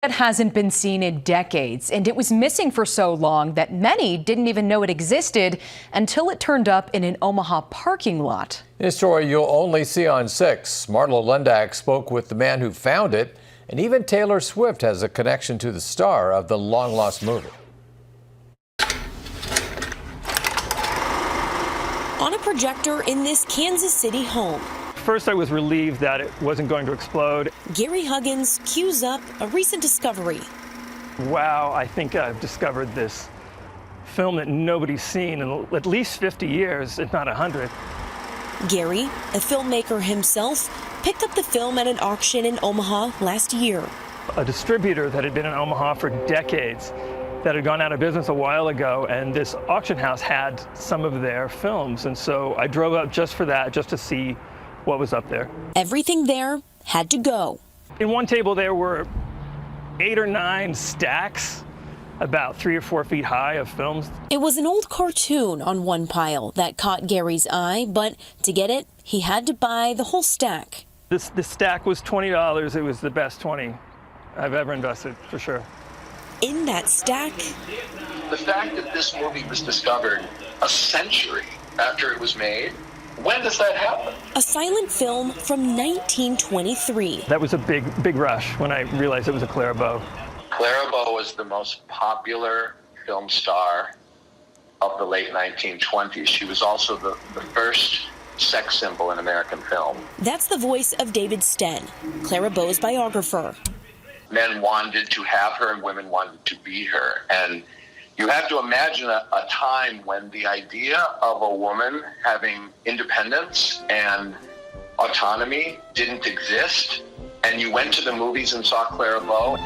It hasn't been seen in decades, and it was missing for so long that many didn't even know it existed until it turned up in an Omaha parking lot. This story you'll only see on 6. Marlo Lendak spoke with the man who found it, and even Taylor Swift has a connection to the star of the long-lost movie. On a projector in this Kansas City home. First, I was relieved that it wasn't going to explode. Gary Huggins cues up a recent discovery. Wow, I think I've discovered this film that nobody's seen in at least 50 years, if not 100. Gary, a filmmaker himself, picked up the film at an auction in Omaha last year. A distributor that had been in Omaha for decades, that had gone out of business a while ago, and this auction house had some of their films. And so I drove up just for that, just to see what was up there. Everything there had to go. In one table there were 8 or 9 stacks, about 3 or 4 feet high, of films. It was an old cartoon on one pile that caught Gary's eye, but to get it, he had to buy the whole stack. This stack was $20. It was the best 20 I've ever invested, for sure. In that stack, the fact that this movie was discovered a century after it was made, when does that happen? A silent film from 1923. That was a big rush when I realized it was a Clara Bow. Clara Bow was the most popular film star of the late 1920s. She was also the first sex symbol in American film. That's the voice of David Sten, Clara Bow's biographer. Men wanted to have her and women wanted to be her. And you have to imagine a time when the idea of a woman having independence and autonomy didn't exist, and you went to the movies and saw Clara Bow.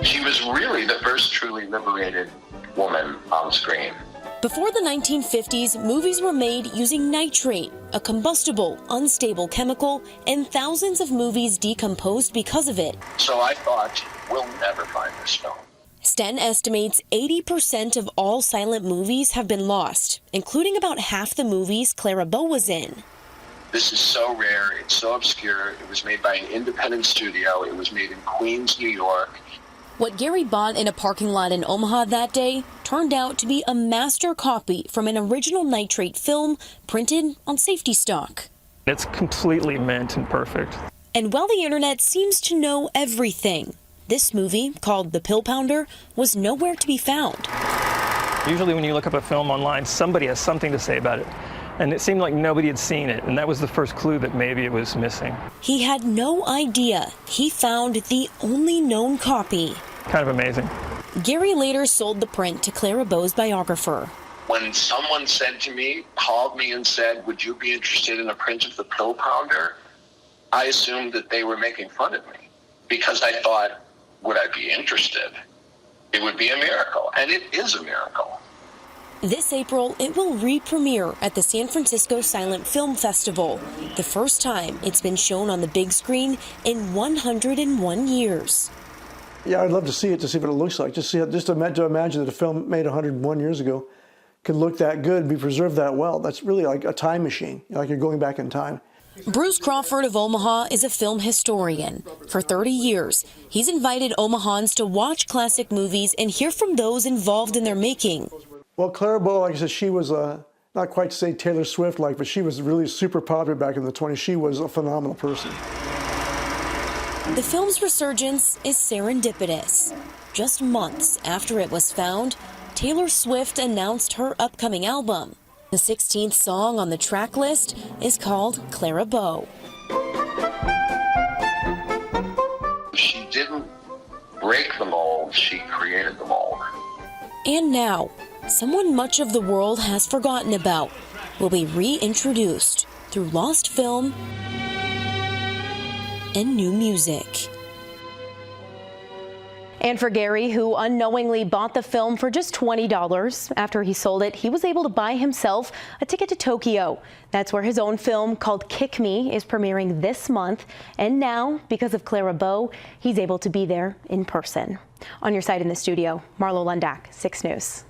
She was really the first truly liberated woman on screen. Before the 1950s, movies were made using nitrate, a combustible, unstable chemical, and thousands of movies decomposed because of it. So I thought, we'll never find this film. Sten estimates 80% of all silent movies have been lost, including about half the movies Clara Bow was in. This is so rare, it's so obscure. It was made by an independent studio. It was made in Queens, New York. What Gary bought in a parking lot in Omaha that day turned out to be a master copy from an original nitrate film printed on safety stock. It's completely mint and perfect. And while the internet seems to know everything, this movie, called The Pill Pounder, was nowhere to be found. Usually when you look up a film online, somebody has something to say about it. And it seemed like nobody had seen it, and that was the first clue that maybe it was missing. He had no idea he found the only known copy. Kind of amazing. Gary later sold the print to Clara Bow's biographer. When someone said to me, called me and said, would you be interested in a print of The Pill Pounder? I assumed that they were making fun of me because I thought, would I be interested? It would be a miracle, and it is a miracle. This April, it will re-premiere at the San Francisco Silent Film Festival, the first time it's been shown on the big screen in 101 years. Yeah, I'd love to see it, to see what it looks like. Just to imagine that a film made 101 years ago could look that good, be preserved that well. That's really like a time machine, like you're going back in time. Bruce Crawford of Omaha is a film historian. For 30 years, he's invited Omahans to watch classic movies and hear from those involved in their making. Well, Clara Bow, like I said, she was not quite to say Taylor Swift-like, but she was really super popular back in the 20s. She was a phenomenal person. The film's resurgence is serendipitous. Just months after it was found, Taylor Swift announced her upcoming album. The 16th song on the track list is called Clara Bow. She didn't break the mold, she created the mold. And now, someone much of the world has forgotten about will be reintroduced through lost film and new music. And for Gary, who unknowingly bought the film for just $20, after he sold it, he was able to buy himself a ticket to Tokyo. That's where his own film called Kick Me is premiering this month. And now, because of Clara Bow, he's able to be there in person. On your side in the studio, Marlo Lendak, 6 News.